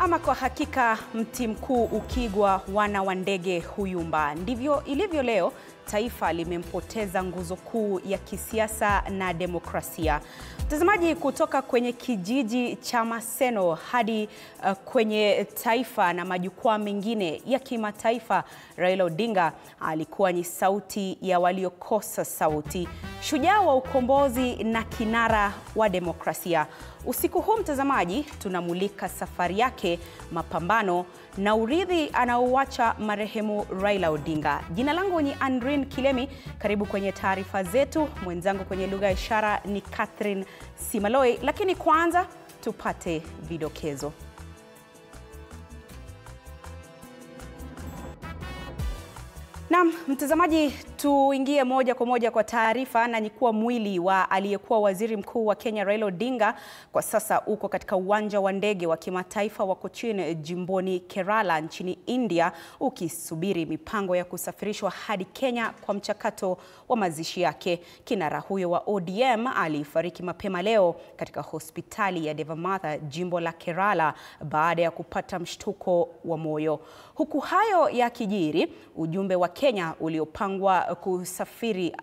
Ama kwa hakika mti mkuu ukigwa wana wa ndege huyumba. Ndivyo ilivyo leo, taifa limempoteza nguzo kuu ya kisiasa na demokrasia. Mtazamaji, kutoka kwenye kijiji cha Maseno hadi kwenye taifa na majukwaa mengine ya kimataifa, Raila Odinga alikuwa ni sauti ya waliokosa sauti, shujaa wa ukombozi na kinara wa demokrasia. Usiku huu mtazamaji, tunamulika safari yake, mapambano na urithi anaouacha marehemu Raila Odinga. Jina langu ni Andrin Kilemi, karibu kwenye taarifa zetu. Mwenzangu kwenye lugha ya ishara ni Catherine Simaloi, lakini kwanza tupate vidokezo. Naam, mtazamaji, tuingie moja kwa moja kwa taarifa. Na ni kuwa mwili wa aliyekuwa waziri mkuu wa Kenya Raila Odinga kwa sasa uko katika uwanja wa ndege wa kimataifa wa Cochin jimboni Kerala nchini India, ukisubiri mipango ya kusafirishwa hadi Kenya kwa mchakato wa mazishi yake. Kinara huyo wa ODM alifariki mapema leo katika hospitali ya Devamatha, jimbo la Kerala, baada ya kupata mshtuko wa moyo. Huku hayo yakijiri, ujumbe wa Kenya uliopangwa kusafiri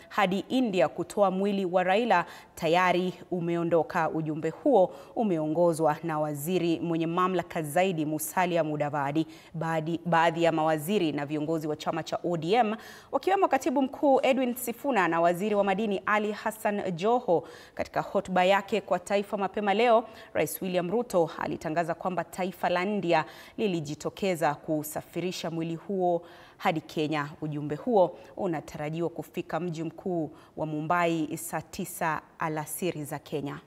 hadi India kutoa mwili wa Raila tayari umeondoka. Ujumbe huo umeongozwa na waziri mwenye mamlaka zaidi Musalia Mudavadi. Baadhi ya mawaziri na viongozi wa chama cha ODM wakiwemo katibu mkuu Edwin Sifuna na waziri wa madini Ali Hassan Joho. Katika hotuba yake kwa taifa mapema leo, Rais William Ruto alitangaza kwamba taifa la India lilijitokeza kusafirisha mwili huo hadi Kenya. Ujumbe huo unatarajiwa kufika mji mkuu wa Mumbai saa 9 alasiri za Kenya.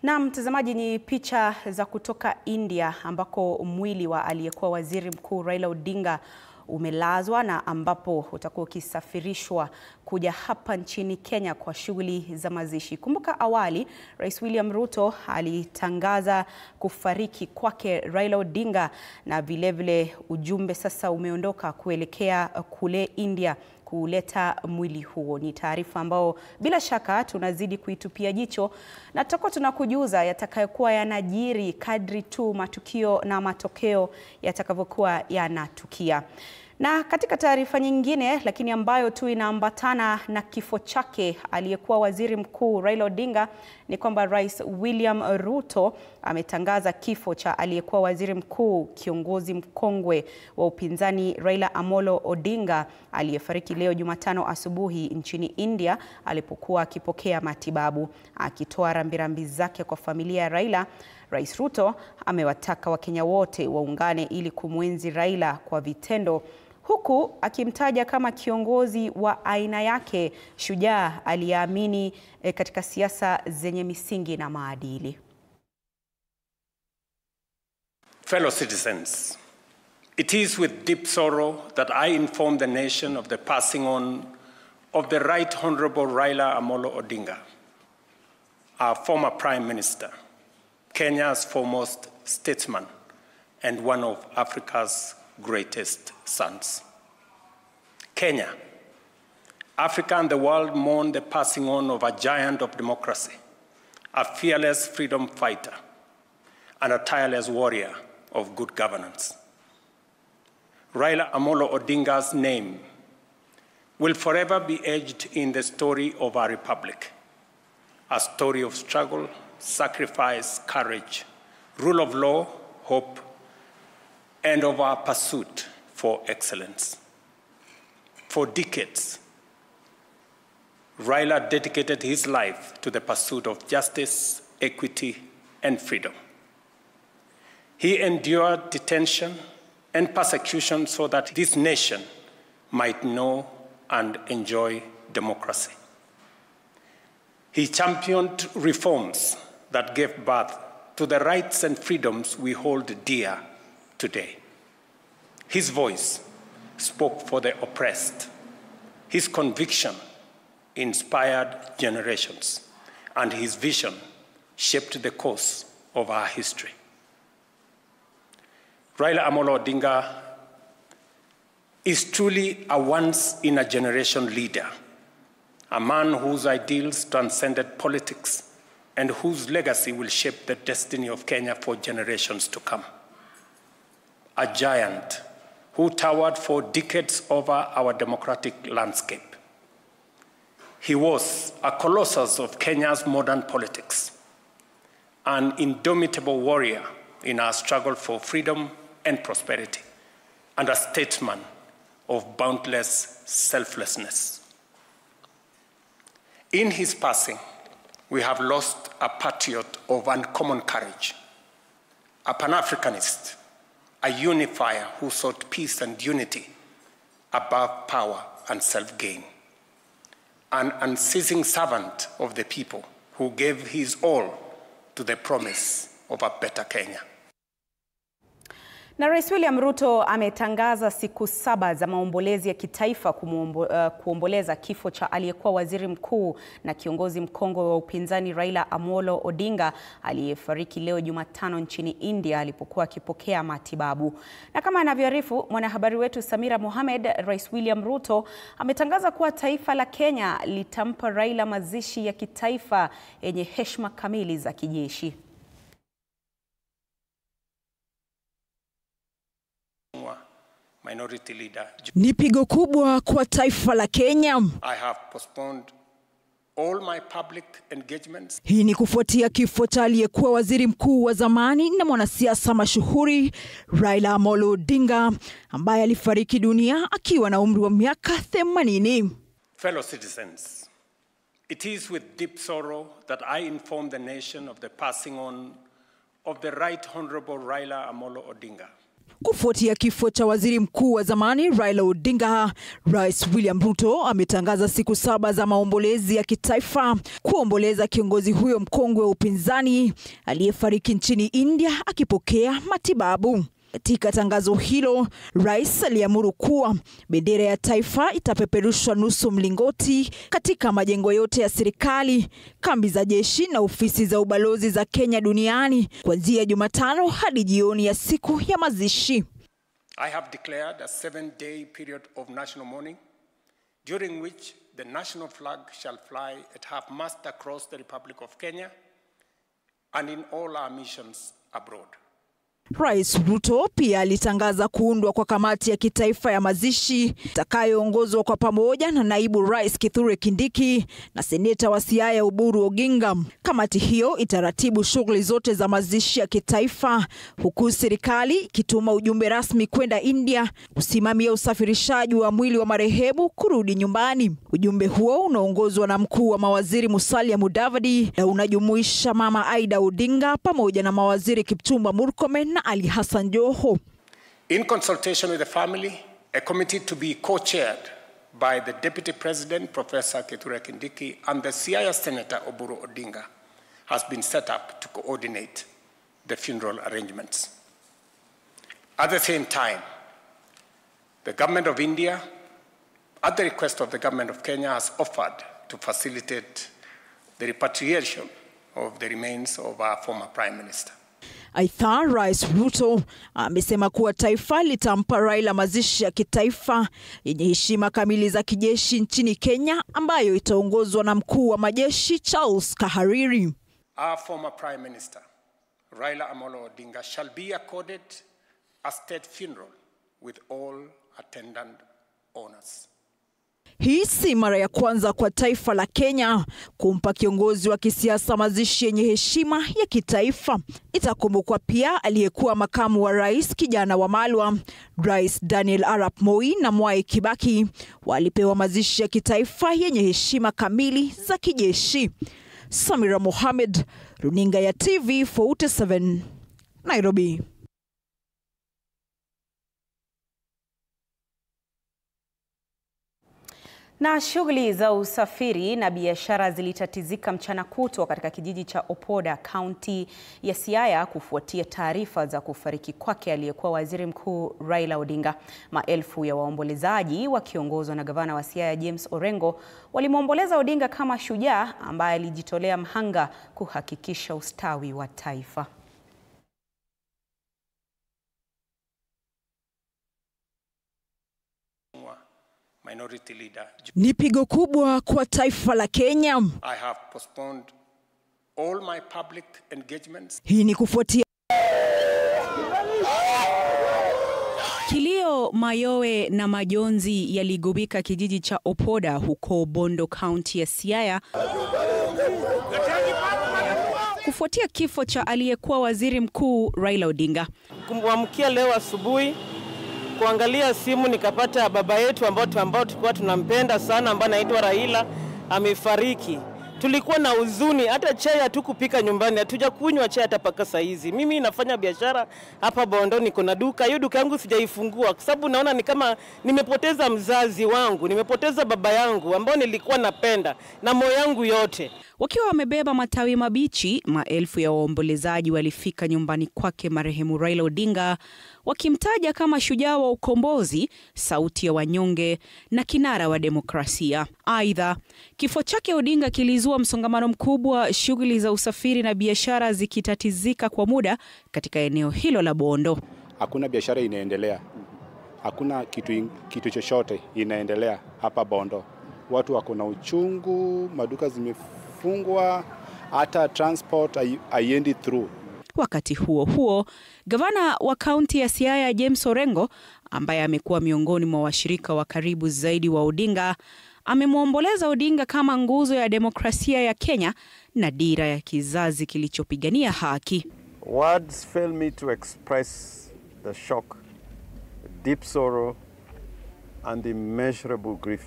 Na mtazamaji, ni picha za kutoka India ambako mwili wa aliyekuwa waziri mkuu Raila Odinga umelazwa na ambapo utakuwa ukisafirishwa kuja hapa nchini Kenya kwa shughuli za mazishi. Kumbuka awali Rais William Ruto alitangaza kufariki kwake Raila Odinga, na vilevile ujumbe sasa umeondoka kuelekea kule India kuleta mwili huo. Ni taarifa ambao bila shaka tunazidi kuitupia jicho, na tutakuwa tunakujuza yatakayokuwa yanajiri kadri tu matukio na matokeo yatakavyokuwa yanatukia. Na katika taarifa nyingine lakini ambayo tu inaambatana na kifo chake aliyekuwa waziri mkuu Raila Odinga, ni kwamba Rais William Ruto ametangaza kifo cha aliyekuwa waziri mkuu, kiongozi mkongwe wa upinzani Raila Amolo Odinga, aliyefariki leo Jumatano asubuhi nchini India alipokuwa akipokea matibabu. Akitoa rambirambi zake kwa familia ya Raila, Rais Ruto amewataka Wakenya wote waungane ili kumwenzi Raila kwa vitendo, huku akimtaja kama kiongozi wa aina yake, shujaa aliyeamini katika siasa zenye misingi na maadili. Fellow citizens, it is with deep sorrow that I inform the nation of the passing on of the Right Honorable Raila Amolo Odinga, our former Prime Minister, Kenya's foremost statesman, and one of Africa's greatest sons. Kenya, Africa and the world mourn the passing on of a giant of democracy, a fearless freedom fighter, and a tireless warrior of good governance. Raila Amolo Odinga's name will forever be etched in the story of our republic, a story of struggle, sacrifice, courage, rule of law, hope, and of our pursuit for excellence. For decades, Raila dedicated his life to the pursuit of justice, equity, and freedom. He endured detention and persecution so that this nation might know and enjoy democracy. He championed reforms that gave birth to the rights and freedoms we hold dear today. His voice spoke for the oppressed. His conviction inspired generations, and his vision shaped the course of our history. Raila Amolo Odinga is truly a once-in-a-generation leader, a man whose ideals transcended politics and whose legacy will shape the destiny of Kenya for generations to come. A giant who towered for decades over our democratic landscape. He was a colossus of Kenya's modern politics, an indomitable warrior in our struggle for freedom and prosperity, and a statesman of boundless selflessness. In his passing, we have lost a patriot of uncommon courage, a Pan-Africanist, a unifier who sought peace and unity above power and self-gain, an unceasing servant of the people who gave his all to the promise of a better Kenya. Na Rais William Ruto ametangaza siku 7 za maombolezi ya kitaifa kuomboleza kifo cha aliyekuwa waziri mkuu na kiongozi mkongwe wa upinzani Raila Amolo Odinga, aliyefariki leo Jumatano nchini India alipokuwa akipokea matibabu. Na kama anavyoarifu mwanahabari wetu Samira Mohamed, Rais William Ruto ametangaza kuwa taifa la Kenya litampa Raila mazishi ya kitaifa yenye heshima kamili za kijeshi. Minority leader. Ni pigo kubwa kwa taifa la Kenya. I have postponed all my public engagements. Hii ni kufuatia kifo cha aliyekuwa waziri mkuu wa zamani na mwanasiasa mashuhuri Raila Amolo Odinga, ambaye alifariki dunia akiwa na umri wa miaka 80. Fellow citizens, it is with deep sorrow that I inform the nation of the passing on of the Right Honorable Raila Amolo Odinga. Kufuatia kifo cha waziri mkuu wa zamani Raila Odinga, Rais William Ruto ametangaza siku 7 za maombolezi ya kitaifa kuomboleza kiongozi huyo mkongwe wa upinzani aliyefariki nchini India akipokea matibabu. Katika tangazo hilo, rais aliamuru kuwa bendera ya taifa itapeperushwa nusu mlingoti katika majengo yote ya serikali, kambi za jeshi na ofisi za ubalozi za Kenya duniani kuanzia Jumatano hadi jioni ya siku ya mazishi. I have declared a 7-day period of national mourning, during which the national flag shall fly at half-mast across the Republic of Kenya and in all our missions abroad. Rais Ruto pia alitangaza kuundwa kwa kamati ya kitaifa ya mazishi itakayoongozwa kwa pamoja na naibu rais Kithure Kindiki na seneta wa Siaya Oburu Oginga. Kamati hiyo itaratibu shughuli zote za mazishi ya kitaifa, huku serikali ikituma ujumbe rasmi kwenda India kusimamia usafirishaji wa mwili wa marehemu kurudi nyumbani. Ujumbe huo unaongozwa na mkuu wa mawaziri Musalia Mudavadi na unajumuisha Mama Aida Odinga pamoja na mawaziri Kipchumba Murkomen na Ali Hassan Joho. In consultation with the family, a committee to be co-chaired by the Deputy President, Professor Kithure Kindiki, and the Siaya Senator Oburu Odinga has been set up to coordinate the funeral arrangements. At the same time, the Government of India, at the request of the Government of Kenya, has offered to facilitate the repatriation of the remains of our former Prime Minister. Aidha, Rais Ruto amesema kuwa taifa litampa Raila mazishi ya kitaifa yenye heshima kamili za kijeshi nchini Kenya ambayo itaongozwa na mkuu wa majeshi Charles Kahariri. Our former Prime Minister, Raila Amolo Odinga, shall be accorded a state funeral with all attendant honors. Hii si mara ya kwanza kwa taifa la Kenya kumpa kiongozi wa kisiasa mazishi yenye heshima ya kitaifa. Itakumbukwa pia aliyekuwa makamu wa rais kijana wa Malwa, Rais Daniel Arap Moi na Mwai Kibaki walipewa mazishi ya kitaifa yenye heshima kamili za kijeshi. Samira Mohamed, Runinga ya TV 47, Nairobi. Na shughuli za usafiri na biashara zilitatizika mchana kutwa katika kijiji cha Opoda, kaunti ya Siaya kufuatia taarifa za kufariki kwake aliyekuwa waziri mkuu Raila Odinga. Maelfu ya waombolezaji wakiongozwa na gavana wa Siaya James Orengo walimwomboleza Odinga kama shujaa ambaye alijitolea mhanga kuhakikisha ustawi wa taifa. Minority leader. Ni pigo kubwa kwa taifa la Kenya. I have postponed all my public engagements. Hii ni kufuatia kilio, mayowe na majonzi yaligubika kijiji cha Opoda huko Bondo, kaunti ya Siaya kufuatia kifo cha aliyekuwa waziri mkuu Raila Odinga. Kumwamkia leo asubuhi kuangalia simu nikapata baba yetu ambao tulikuwa tunampenda sana ambaye anaitwa Raila amefariki. Tulikuwa na huzuni, hata chai hatukupika nyumbani, hatujakunywa chai hata paka saa hizi. Mimi nafanya biashara hapa Bondo, niko na duka. Hiyo duka yangu sijaifungua kwa sababu naona ni kama nimepoteza mzazi wangu, nimepoteza baba yangu ambao nilikuwa napenda na moyo wangu yote. Wakiwa wamebeba matawi mabichi, maelfu ya waombolezaji walifika nyumbani kwake marehemu Raila Odinga wakimtaja kama shujaa wa ukombozi, sauti ya wanyonge na kinara wa demokrasia. Aidha, kifo chake Odinga kilizua msongamano mkubwa, shughuli za usafiri na biashara zikitatizika kwa muda katika eneo hilo la Bondo. Hakuna biashara inaendelea. Hakuna kitu chochote inaendelea hapa Bondo. Watu wako na uchungu, maduka zimefungwa, hata transport haiendi through. Wakati huo huo, gavana wa kaunti ya Siaya James Orengo, ambaye amekuwa miongoni mwa washirika wa karibu zaidi wa Odinga, amemwomboleza Odinga kama nguzo ya demokrasia ya Kenya na dira ya kizazi kilichopigania haki. Words fail me to express the shock, the deep sorrow and the immeasurable grief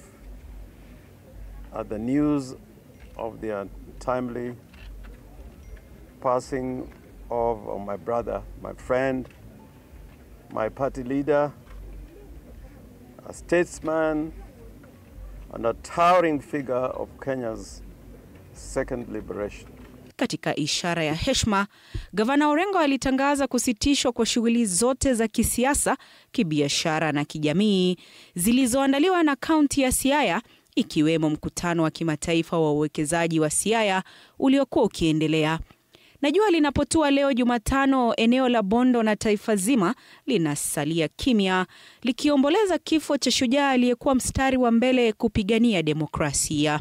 at the news of the untimely passing of my brother, my friend, my party leader, a statesman, and a towering figure of Kenya's second liberation. Katika ishara ya heshima, Gavana Orengo alitangaza kusitishwa kwa shughuli zote za kisiasa, kibiashara na kijamii zilizoandaliwa na kaunti ya Siaya, ikiwemo mkutano wa kimataifa wa uwekezaji wa Siaya uliokuwa ukiendelea. Na jua linapotua leo Jumatano, eneo la Bondo na taifa zima linasalia kimya, likiomboleza kifo cha shujaa aliyekuwa mstari wa mbele kupigania demokrasia.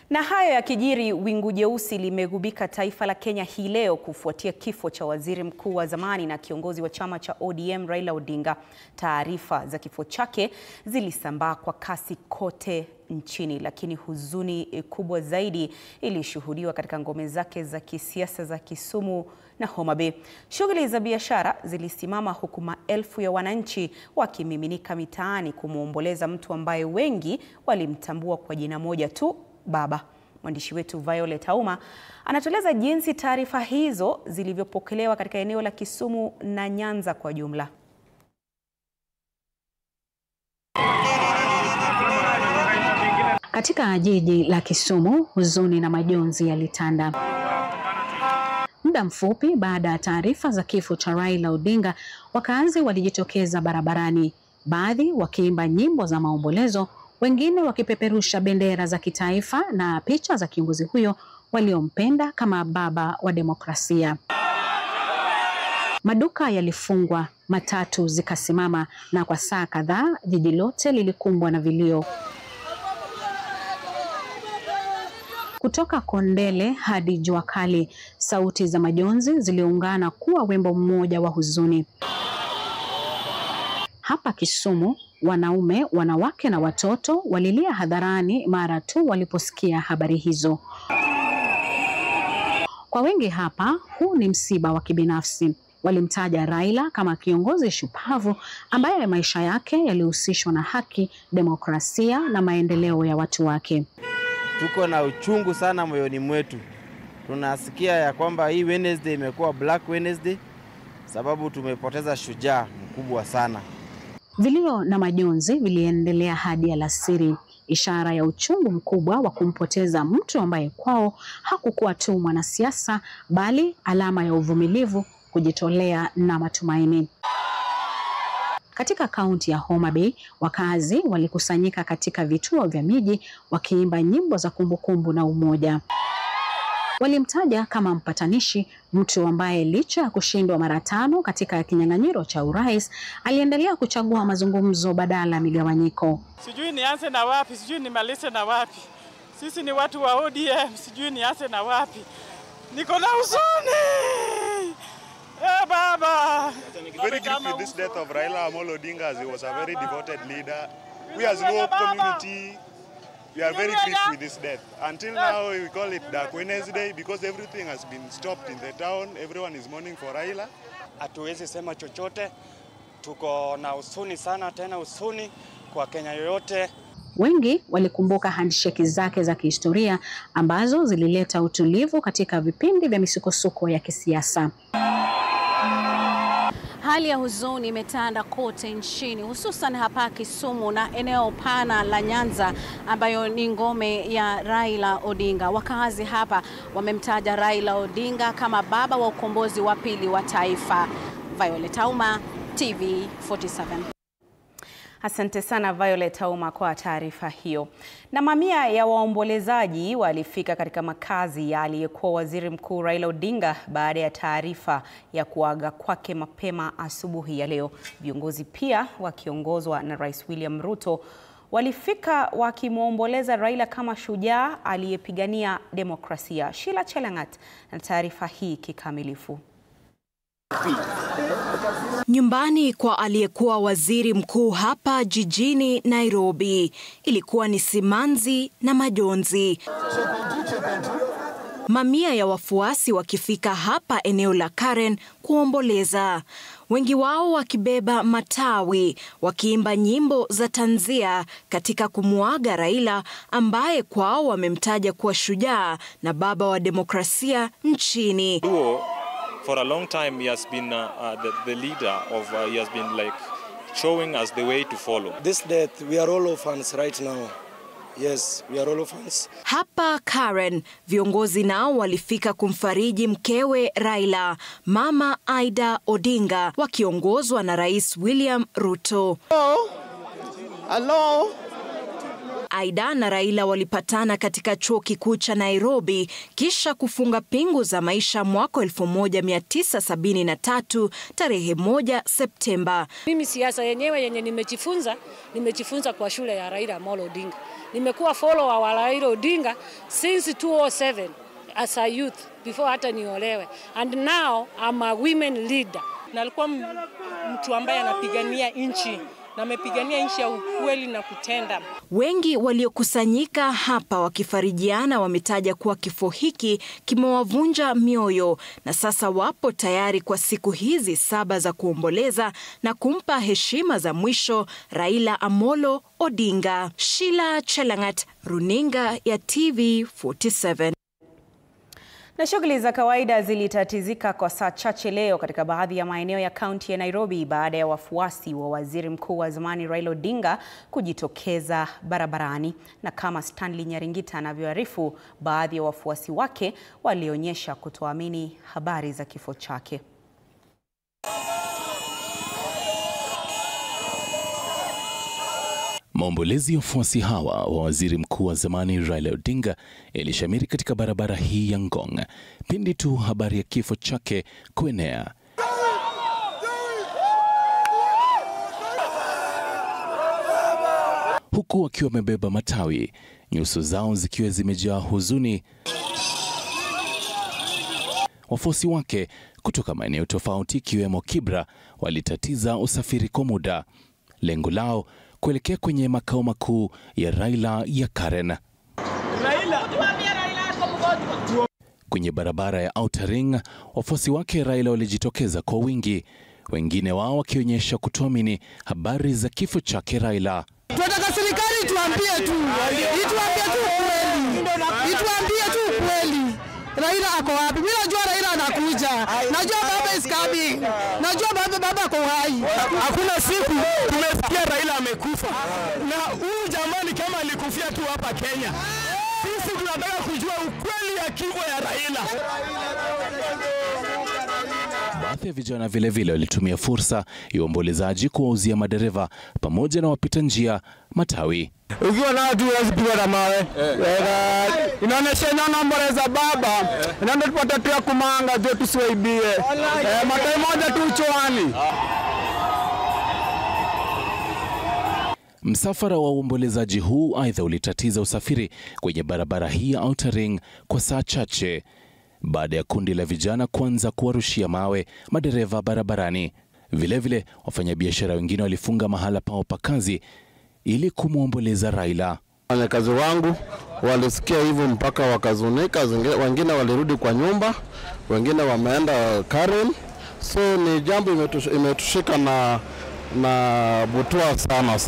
Na hayo yakijiri, wingu jeusi limegubika taifa la Kenya hii leo kufuatia kifo cha waziri mkuu wa zamani na kiongozi wa chama cha ODM Raila Odinga. Taarifa za kifo chake zilisambaa kwa kasi kote nchini, lakini huzuni kubwa zaidi ilishuhudiwa katika ngome zake za kisiasa za Kisumu na Homa Bay. Shughuli za biashara zilisimama huku maelfu ya wananchi wakimiminika mitaani kumuomboleza mtu ambaye wengi walimtambua kwa jina moja tu, Baba. Mwandishi wetu Violet Auma anatueleza jinsi taarifa hizo zilivyopokelewa katika eneo la Kisumu na Nyanza kwa jumla. Katika jiji la Kisumu, huzuni na majonzi yalitanda. Muda mfupi baada ya taarifa za kifo cha Raila Odinga, wakazi walijitokeza barabarani, baadhi wakiimba nyimbo za maombolezo, wengine wakipeperusha bendera za kitaifa na picha za kiongozi huyo waliompenda kama baba wa demokrasia. Maduka yalifungwa, matatu zikasimama, na kwa saa kadhaa jiji lote lilikumbwa na vilio. Kutoka Kondele hadi Jua Kali, sauti za majonzi ziliungana kuwa wimbo mmoja wa huzuni. Hapa Kisumu, wanaume, wanawake na watoto walilia hadharani mara tu waliposikia habari hizo. Kwa wengi hapa, huu ni msiba wa kibinafsi. Walimtaja Raila kama kiongozi shupavu ambaye maisha yake yalihusishwa na haki, demokrasia na maendeleo ya watu wake. Tuko na uchungu sana moyoni mwetu. Tunasikia ya kwamba hii Wednesday imekuwa Black Wednesday sababu tumepoteza shujaa mkubwa sana. Vilio na majonzi viliendelea hadi alasiri, ishara ya uchungu mkubwa wa kumpoteza mtu ambaye kwao hakukuwa tu mwanasiasa bali alama ya uvumilivu, kujitolea na matumaini. Katika kaunti ya Homa Bay, wakazi walikusanyika katika vituo vya miji wakiimba nyimbo za kumbukumbu na umoja. Walimtaja kama mpatanishi, mtu ambaye licha ya kushindwa mara 5 katika kinyang'anyiro cha urais, aliendelea kuchagua mazungumzo badala ya migawanyiko. Sijui nianze na wapi, sijui nimalize na wapi. Sisi ni watu wa ODM, sijui nianze na wapi. Niko na huzuni. Baba. Very grieved with this death of Raila Amolo Odinga, as he was a very devoted leader. We as Luo community, we are very grieved with this death. Until now, we call it Dark Wednesday because everything has been stopped in the town. Everyone is mourning for Raila. Hatuwezi sema chochote. Tuko na huzuni sana, tena huzuni kwa Kenya yoyote. Wengi walikumbuka handshake zake za kihistoria ambazo zilileta utulivu katika vipindi vya misukosuko ya kisiasa. Hali ya huzuni imetanda kote nchini, hususan hapa Kisumu na eneo pana la Nyanza ambayo ni ngome ya Raila Odinga. Wakazi hapa wamemtaja Raila Odinga kama baba wa ukombozi wa pili wa taifa. Violet Auma, TV 47. Asante sana Violet Auma kwa taarifa hiyo. Na mamia ya waombolezaji walifika katika makazi ya aliyekuwa waziri mkuu Raila Odinga baada ya taarifa ya kuaga kwake mapema asubuhi ya leo. Viongozi pia wakiongozwa na Rais William Ruto walifika wakimuomboleza Raila kama shujaa aliyepigania demokrasia. Sheila Chelangat na taarifa hii kikamilifu. Nyumbani kwa aliyekuwa waziri mkuu hapa jijini Nairobi ilikuwa ni simanzi na majonzi. Mamia ya wafuasi wakifika hapa eneo la Karen kuomboleza, wengi wao wakibeba matawi, wakiimba nyimbo za tanzia katika kumuaga Raila ambaye kwao wamemtaja kuwa shujaa na baba wa demokrasia nchini. for a long time he has been the leader of, he has been like showing us the way to follow. This death, we are all orphans right now. Yes, we are all orphans. Hapa Karen, viongozi nao walifika kumfariji mkewe Raila, Mama Aida Odinga, wakiongozwa na Rais William Ruto. Hello. Aida na Raila walipatana katika chuo kikuu cha Nairobi kisha kufunga pingu za maisha mwaka 1973 tarehe 1 Septemba. Mimi siasa yenyewe nimejifunza kwa shule ya Raila Amolo Odinga. Nimekuwa follower wa Raila Odinga since 2007 as a youth before hata niolewe, and now I'm a women leader. Na alikuwa mtu ambaye anapigania nchi na amepigania nchi ya ukweli na kutenda. Wengi waliokusanyika hapa wakifarijiana wametaja kuwa kifo hiki kimewavunja mioyo na sasa wapo tayari kwa siku hizi 7 za kuomboleza na kumpa heshima za mwisho Raila Amolo Odinga. Sheila Chelangat, runinga ya TV47. Na shughuli za kawaida zilitatizika kwa saa chache leo katika baadhi ya maeneo ya kaunti ya Nairobi baada ya wafuasi wa waziri mkuu wa zamani Raila Odinga kujitokeza barabarani. Na kama Stanley Nyaringita anavyoarifu, baadhi ya wafuasi wake walionyesha kutoamini habari za kifo chake. Maombolezi ya wafuasi hawa wa waziri mkuu wa zamani Raila Odinga ilishamiri katika barabara hii ya Ngong pindi tu habari ya kifo chake kuenea. Huku wakiwa wamebeba matawi, nyuso zao zikiwa zimejaa huzuni. Wafuasi wake kutoka maeneo tofauti ikiwemo Kibra walitatiza usafiri kwa muda. Lengo lao kuelekea kwenye makao makuu ya Raila ya Karen. Kwenye barabara ya Outer Ring, wafuasi wake Raila walijitokeza kwa wingi, wengine wao wakionyesha kutoamini habari za kifo chake Raila. Tunataka serikali ituambie tu kweli. Raila ako wapi? Mimi najua Raila anakuja. Najua baba is coming. Najua baba ako hai. Hakuna siku tumesikia Raila amekufa. Na huyu jamani kama alikufia tu hapa Kenya. Sisi tunataka kujua ukweli ya kifo ya Raila. Baadhi ya vijana vile walitumia fursa ya uombolezaji kuwauzia madereva pamoja na wapita njia matawi. Ukiwa na watu wasipigwa na mawe. Inaonesha inaomboleza baba. Inaenda tupata tu ya kumanga tu tusiwaibie. Matai moja tu choani. Msafara wa uombolezaji huu aidha ulitatiza usafiri kwenye barabara hii ya Outer Ring kwa saa chache baada ya kundi la vijana kuanza kuwarushia mawe madereva barabarani. Vilevile wafanyabiashara wengine walifunga mahala pao pa kazi ili Raila. Wafanyakazi wangu walisikia hivyo mpaka wakazunika, wengine walirudi kwa nyumba, wengine wameenda Karen. So ni jambo imetushika na butua sana.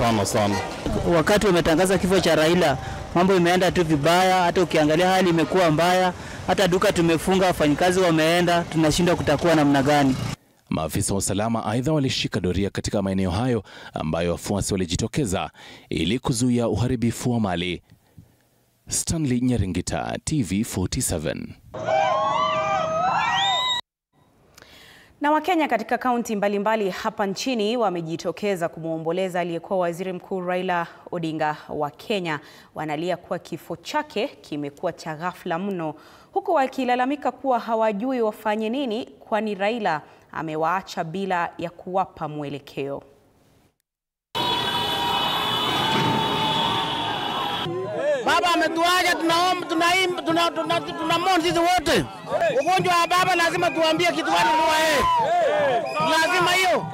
Wakati wametangaza kifo cha Raila, mambo imeenda tu vibaya, hata ukiangalia hali imekuwa mbaya, hata duka tumefunga, wafanyikazi wameenda, tunashindwa kutakuwa namna gani. Maafisa wa usalama aidha walishika doria katika maeneo hayo ambayo wafuasi walijitokeza ili kuzuia uharibifu wa mali. Stanley Nyaringita, TV47. Na Wakenya katika kaunti mbalimbali hapa nchini wamejitokeza kumuomboleza aliyekuwa waziri mkuu Raila Odinga. wa Kenya wanalia kuwa kifo chake kimekuwa cha ghafla mno, huku wakilalamika kuwa hawajui wafanye nini kwani Raila amewaacha bila ya kuwapa mwelekeo. Baba ametuacha, tunamwona sisi wote. Ugonjwa wa baba lazima tuambie kitu gani kwa yeye. Lazima hiyo.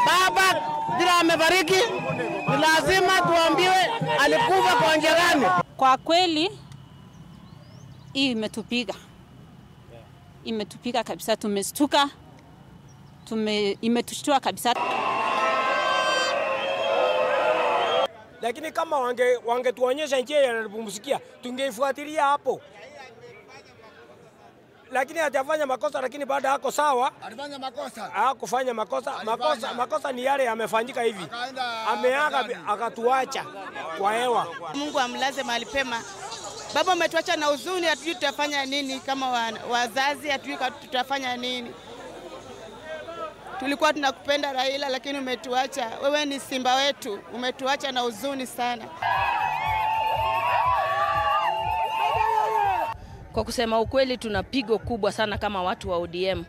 Baba bila amebariki, ni lazima tuambiwe alikufa kwa njia gani. Kwa kweli hii imetupiga kabisa, tumestuka, imetushtua kabisa. Lakini kama wangetuonyesha njia ya kupumzikia, tungeifuatilia hapo. lakini hajafanya makosa, lakini baada hako sawa. Alifanya makosa. Hakufanya makosa. Makosa ni yale yamefanyika hivi. Ameaga akatuacha kwa hewa. Mungu amlaze mahali pema. Baba umetuacha na huzuni, hatujui tutafanya nini kama wazazi, hatujui tutafanya nini. Tulikuwa tunakupenda Raila, lakini umetuacha. Wewe ni simba wetu, umetuacha na huzuni sana. Kwa kusema ukweli, tuna pigo kubwa sana kama watu wa ODM.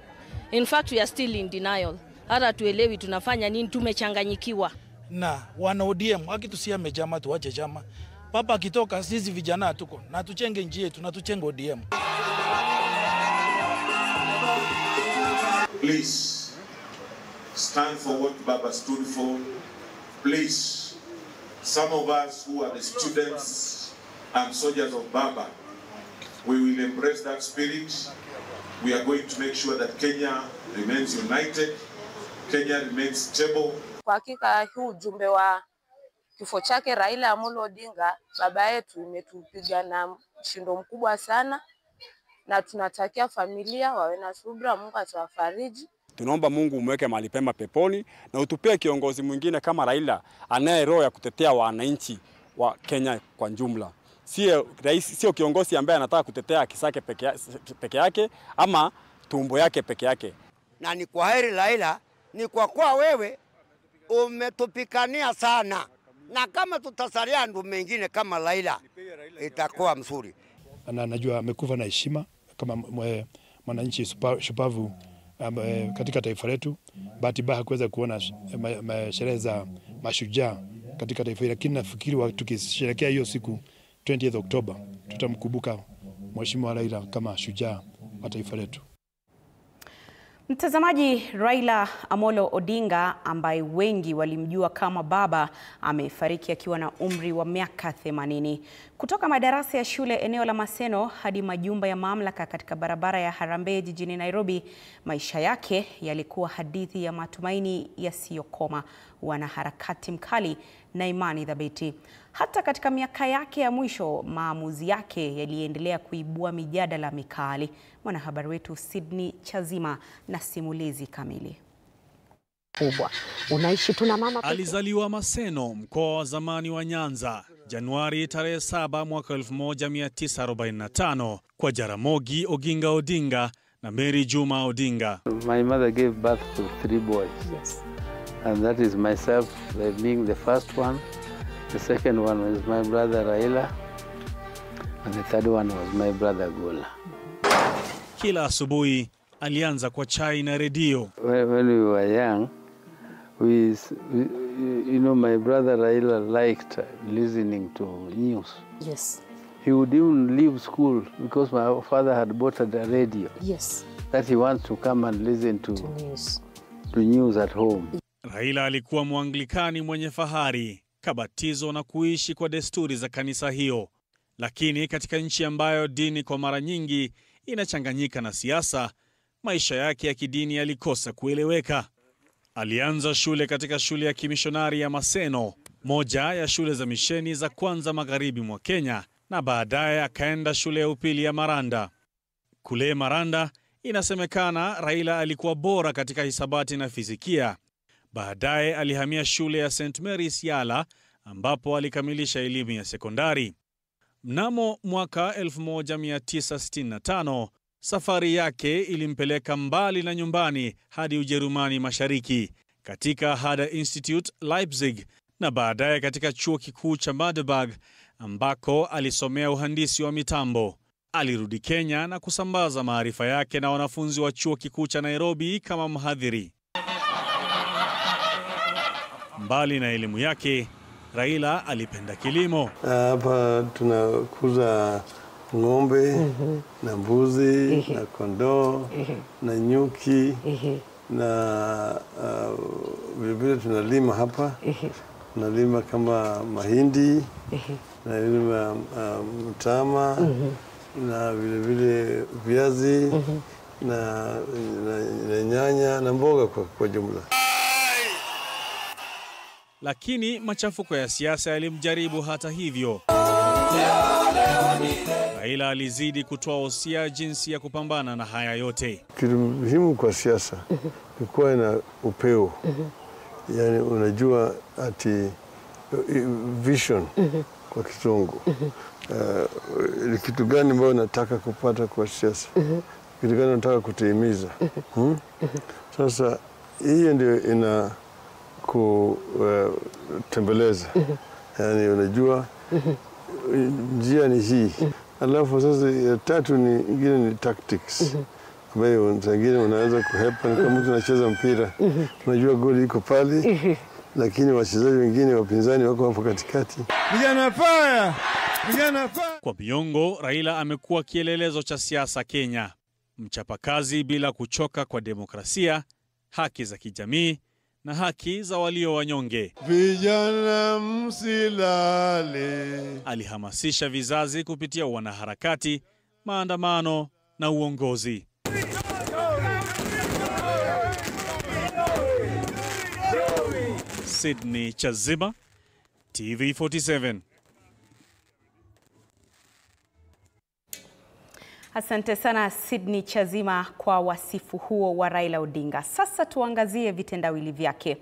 In fact, we are still in denial. Hata tuelewi tunafanya nini, tumechanganyikiwa. Na wana ODM wakitusiame chama tuache chama. Papa akitoka sisi vijana tuko na tuchenge njia yetu na tuchenge ODM. Please stand for what Baba stood for. Please, some of us who are the students and soldiers of Baba, we will embrace that spirit. We are going to make sure that Kenya remains united, Kenya remains stable. Kwa hakika huu ujumbe wa kifo chake Raila Amolo Odinga, baba yetu, imetupiga na mshindo mkubwa sana, na tunatakia familia wawe na subira, Mungu atawafariji. Tunaomba Mungu umweke mahali pema peponi na utupie kiongozi mwingine kama Raila anaye roho ya kutetea wananchi wa Kenya kwa jumla. Sio kiongozi ambaye anataka kutetea kisake peke yake ama tumbo yake peke yake. Na ni kwa heri Raila, ni kwa kuwa wewe umetupikania sana. Na kama tutasalia ndu mengine kama Raila, itakuwa mzuri. Na najua amekufa na heshima kama mwananchi shupavu katika taifa letu. Bahati mbaya hakuweza kuona sherehe za mashujaa katika taifa hili, lakini nafikiri tukisherehekea hiyo siku 20th October tutamkumbuka Mheshimiwa Raila kama shujaa wa taifa letu. Mtazamaji, Raila Amolo Odinga ambaye wengi walimjua kama baba amefariki akiwa na umri wa miaka 80. Kutoka madarasa ya shule eneo la Maseno hadi majumba ya mamlaka katika barabara ya Harambee jijini Nairobi, maisha yake yalikuwa hadithi ya matumaini yasiyokoma, wanaharakati mkali na imani thabiti. Hata katika miaka yake ya mwisho, maamuzi yake yaliendelea kuibua mijadala mikali. Mwanahabari wetu Sydney Chazima na simulizi kamili. Unaishi tu na mama. Alizaliwa Maseno, mkoa wa zamani wa Nyanza, Januari tarehe 7 mwaka 1945 kwa Jaramogi Oginga Odinga na Mary Juma Odinga. My mother gave birth to 3 boys. Yes. And that is myself being the first one. The second one was my brother Raila. And the third one was my brother Gola. Kila asubuhi alianza kwa chai na redio. When we were young, my brother Raila liked listening to news. Yes. He would even leave school because my father had bought a radio. Yes. That he wants to come and listen to news at home. Raila alikuwa Mwanglikani mwenye fahari, kabatizo na kuishi kwa desturi za kanisa hiyo. Lakini katika nchi ambayo dini kwa mara nyingi inachanganyika na siasa, maisha yake ya kidini yalikosa kueleweka. Alianza shule katika shule ya kimishonari ya Maseno, moja ya shule za misheni za kwanza magharibi mwa Kenya, na baadaye akaenda shule ya upili ya Maranda. Kule Maranda inasemekana Raila alikuwa bora katika hisabati na fizikia. Baadaye alihamia shule ya St. Mary's Yala ambapo alikamilisha elimu ya sekondari. Mnamo mwaka 1965, safari yake ilimpeleka mbali na nyumbani hadi Ujerumani Mashariki, katika Herder Institute Leipzig, na baadaye katika chuo kikuu cha Magdeburg ambako alisomea uhandisi wa mitambo. Alirudi Kenya na kusambaza maarifa yake na wanafunzi wa chuo kikuu cha Nairobi kama mhadhiri. Mbali na elimu yake, Raila alipenda kilimo. Hapa tunakuza ng'ombe na mbuzi na kondoo na nyuki na vile tunalima hapa. Tunalima kama mahindi, tunalima mtama na vile viazi na nyanya na mboga kwa jumla. Lakini machafuko ya siasa yalimjaribu hata hivyo. Raila alizidi kutoa wosia jinsi ya kupambana na haya yote. Kitu muhimu kwa siasa ni kuwa na upeo. Yani unajua ati vision kwa Kizungu. Kitu gani ambayo nataka kupata kwa siasa? Kitu gani nataka kutimiza? Sasa hiyo ndio ina kutembeleza. Yani unajua njia ni hii. Alafu sasa ya tatu ni ingine ni tactics. Ambayo zingine unaweza kuhepa kama mtu anacheza mpira. Unajua goli iko pale, lakini wachezaji wengine wapinzani wako hapo katikati. Vijana fire! Vijana fire! Kwa miongo, Raila amekuwa kielelezo cha siasa Kenya. Mchapakazi bila kuchoka kwa demokrasia, haki za kijamii na haki za walio wanyonge. Vijana msilale. Alihamasisha vizazi kupitia wanaharakati, maandamano na uongozi. Sydney Chazima, TV47. Asante sana Sydney Chazima kwa wasifu huo wa Raila Odinga. Sasa tuangazie vitendawili vyake.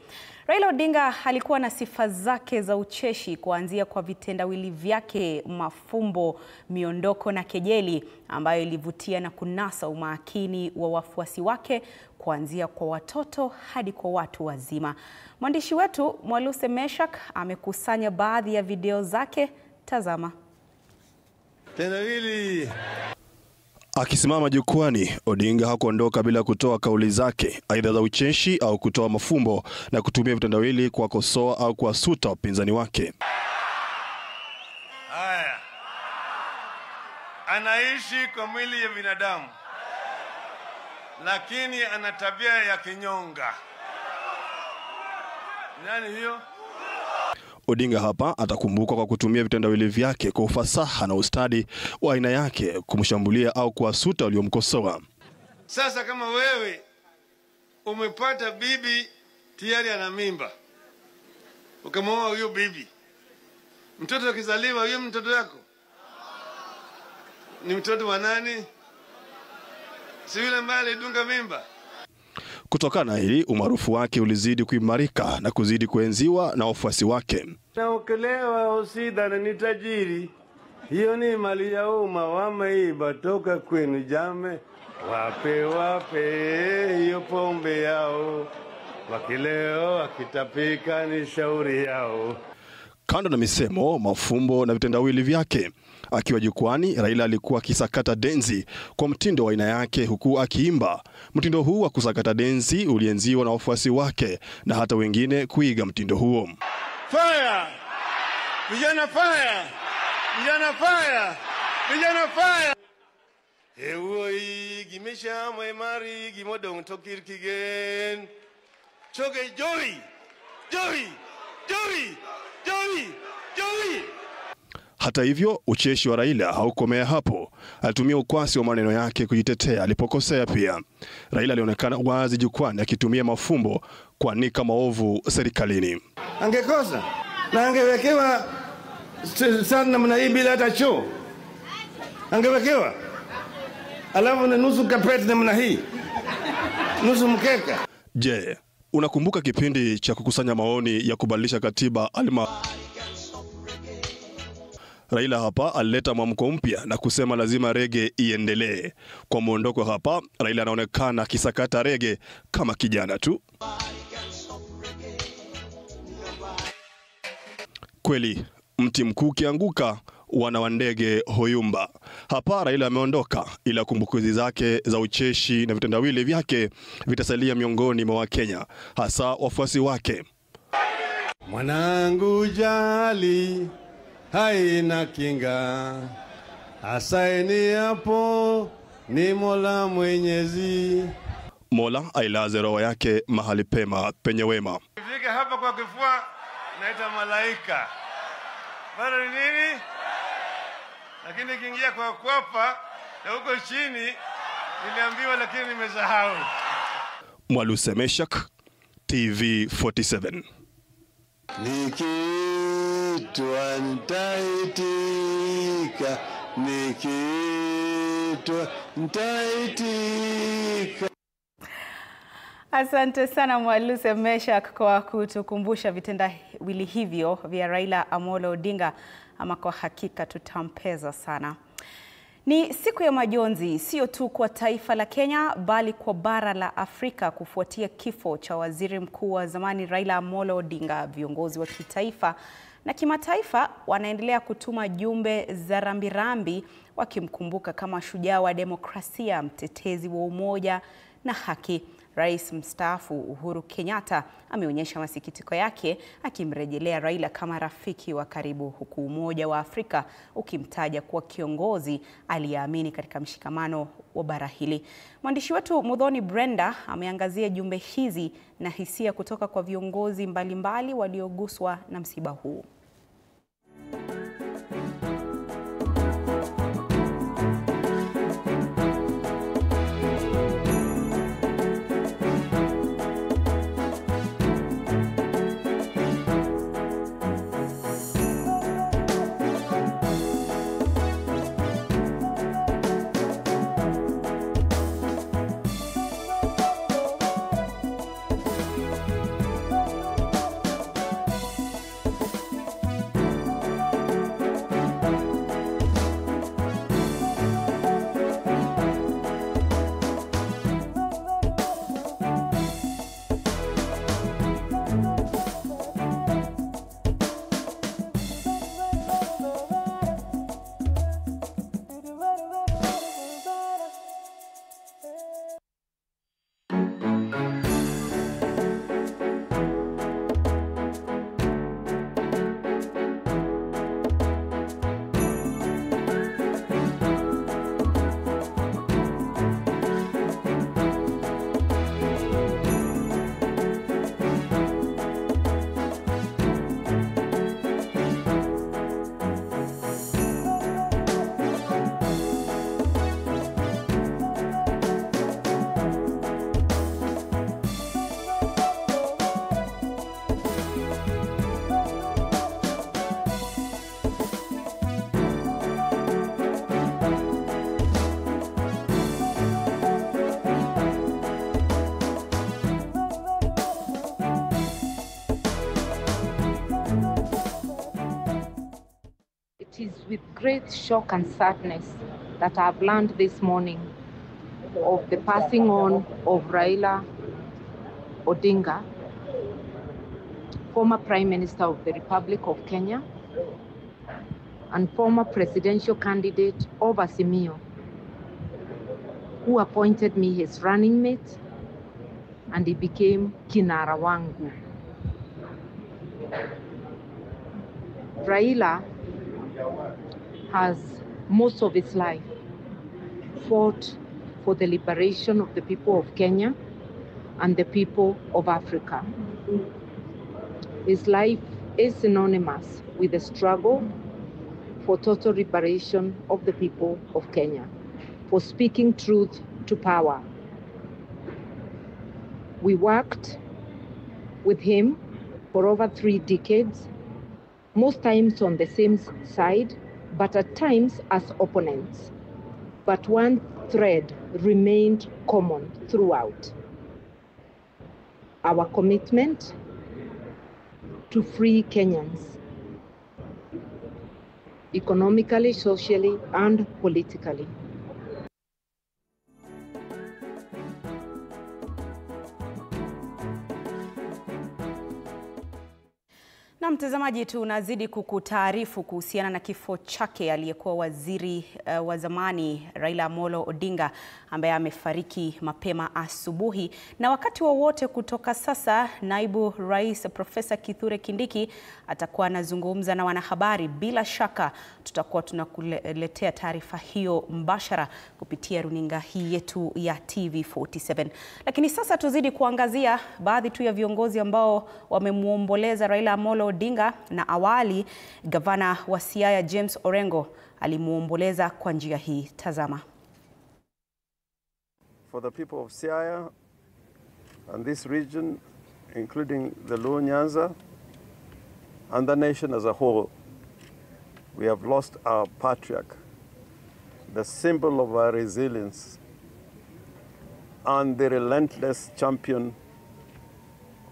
Raila Odinga alikuwa na sifa zake za ucheshi, kuanzia kwa vitendawili vyake mafumbo, miondoko na kejeli, ambayo ilivutia na kunasa umakini wa wafuasi wake, kuanzia kwa watoto hadi kwa watu wazima. Mwandishi wetu Mwaluse Meshak amekusanya baadhi ya video zake. Tazama. Tendawili. Akisimama jukwani, Odinga hakuondoka bila kutoa kauli zake, aidha za ucheshi au kutoa mafumbo, na kutumia vitendawili kuwakosoa au kuwasuta wapinzani wake. Haya. Anaishi kwa mwili ya binadamu, lakini ana tabia ya kinyonga. Nani hiyo? Odinga hapa atakumbukwa kwa kutumia vitendawili vyake kwa ufasaha na ustadi wa aina yake kumshambulia au kuwasuta waliomkosoa. Sasa kama wewe umepata bibi tayari ana mimba, ukamwoa huyo bibi, mtoto akizaliwa, huyo mtoto yako ni mtoto wa nani? Si yule ambaye alidunga mimba. Kutokana na hili, umaarufu wake ulizidi kuimarika na kuzidi kuenziwa na wafuasi wake. Naokelewa usida na ni tajiri, hiyo ni mali ya umma, wameiba toka kwenu jame, wape hiyo pombe yao, wakileo wakitapika ni shauri yao. Kando na misemo, mafumbo na vitendawili vyake, akiwa jukwani, Raila alikuwa akisakata denzi kwa mtindo wa aina yake huku akiimba. Mtindo huu wa kusakata denzi ulienziwa na wafuasi wake na hata wengine kuiga mtindo huo. Fire! Vijana fire! Vijana fire! Vijana fire! Ewoi gimesha mwemari gimodong tokir kigen. Choge joy! Joy! Joy! Joy! Joy! Hata hivyo, ucheshi wa Raila haukomea hapo. Alitumia ukwasi wa maneno yake kujitetea alipokosea pia. Raila alionekana wazi jukwani akitumia mafumbo kuanika maovu serikalini. Angekosa na angewekewa sana namna hii bila hata choo. Angewekewa. Alafu na nusu kapeti namna hii. Nusu mkeka. Je, unakumbuka kipindi cha kukusanya maoni ya kubadilisha katiba Raila hapa alileta mwamko mpya na kusema lazima rege iendelee. Kwa muondoko hapa, Raila anaonekana akisakata rege kama kijana tu. Kweli, mti mkuu kianguka, wana wa ndege hoyumba. Hapa Raila ameondoka, ila kumbukizi zake za ucheshi na vitendawili vyake vitasalia miongoni mwa Wakenya, hasa wafuasi wake. Mwanangu jali haina kinga, asaini hapo ni Mola Mwenyezi. Mola ailaze roho yake mahali pema penye wema. Ifike hapa kwa kifua naita malaika. Bado ni nini? Lakini kiingia kwa kwapa na huko chini niliambiwa, lakini nimesahau. Mwaluse Meshak, TV47. Nikita nikiitwa nitaitika, nikiitwa nitaitika. Asante sana Mwaluse Meshak kwa kutukumbusha vitendawili hivyo vya Raila Amolo Odinga, ama kwa hakika tutampeza sana. Ni siku ya majonzi sio tu kwa taifa la Kenya bali kwa bara la Afrika kufuatia kifo cha waziri mkuu wa zamani Raila Amolo Odinga. Viongozi wa kitaifa na kimataifa wanaendelea kutuma jumbe za rambirambi wakimkumbuka kama shujaa wa demokrasia, mtetezi wa umoja na haki. Rais mstaafu Uhuru Kenyatta ameonyesha masikitiko yake akimrejelea Raila kama rafiki wa karibu, huku Umoja wa Afrika ukimtaja kuwa kiongozi aliyeamini katika mshikamano wa bara hili. Mwandishi wetu Muthoni Brenda ameangazia jumbe hizi na hisia kutoka kwa viongozi mbalimbali walioguswa na msiba huu. It is with great shock and sadness that I have learned this morning of the passing on of Raila Odinga, former Prime Minister of the Republic of Kenya and former presidential candidate of Azimio, who appointed me his running mate, and he became kinara wangu. Raila has most of his life fought for the liberation of the people of Kenya and the people of Africa. His life is synonymous with the struggle for total liberation of the people of Kenya, for speaking truth to power. We worked with him for over 3 decades, most times on the same side, but at times as opponents. But one thread remained common throughout: our commitment to free Kenyans, economically, socially, and politically. Na mtazamaji, tunazidi kukutaarifu kuhusiana na kifo chake aliyekuwa waziri wa zamani Raila Amolo Odinga, ambaye amefariki mapema asubuhi. Na wakati wowote kutoka sasa, naibu rais Profesa Kithure Kindiki atakuwa anazungumza na wanahabari. Bila shaka tutakuwa tunakuletea taarifa hiyo mbashara kupitia runinga hii yetu ya TV47. Lakini sasa tuzidi kuangazia baadhi tu ya viongozi ambao wamemuomboleza Raila Amolo Odinga. Na awali gavana wa Siaya James Orengo alimuomboleza kwa njia hii. Tazama. For the people of Siaya and this region, including the Luo Nyanza and the nation as a whole, We have lost our patriarch, the symbol of our resilience, and the relentless champion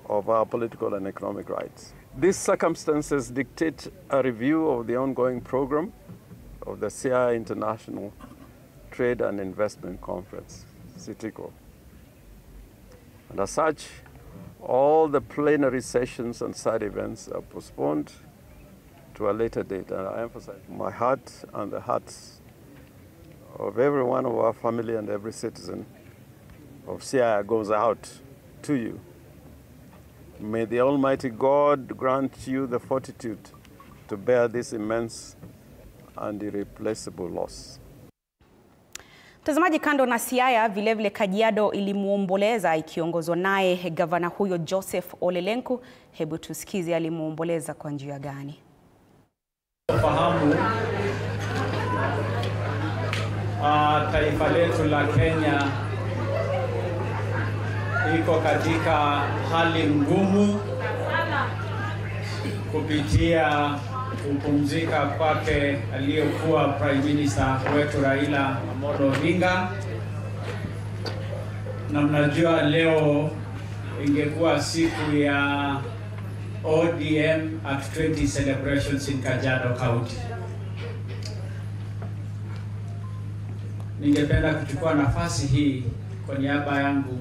of our political and economic rights. These circumstances dictate a review of the ongoing program of the Siaya International Trade and Investment Conference, CITICO. And as such, all the plenary sessions and side events are postponed to a later date. And I emphasize, my heart and the hearts of every one of our family and every citizen of Siaya goes out to you. May the Almighty God grant you the fortitude to bear this immense and irreplaceable loss. Mtazamaji, kando na Siaya, vilevile Kajiado ilimuomboleza ikiongozwa naye gavana huyo Joseph Ole Lenku. Hebu tusikize alimuomboleza kwa njia gani. Fahamu taifa letu la Kenya iko katika hali ngumu kupitia kupumzika kwake aliyokuwa Prime Minister wetu Raila Amolo Odinga. Na mnajua leo ingekuwa siku ya ODM Act 20 celebrations in Kajiado County. Ningependa kuchukua nafasi hii kwa niaba yangu,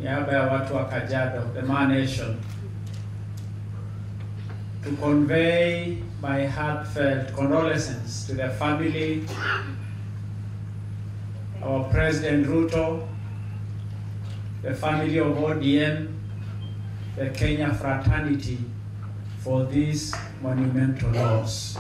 niaba ya watu wa Kajiado, the Maa Nation, to convey my heartfelt condolences to the family, our President Ruto, the family of ODM, the Kenya fraternity, for this monumental loss.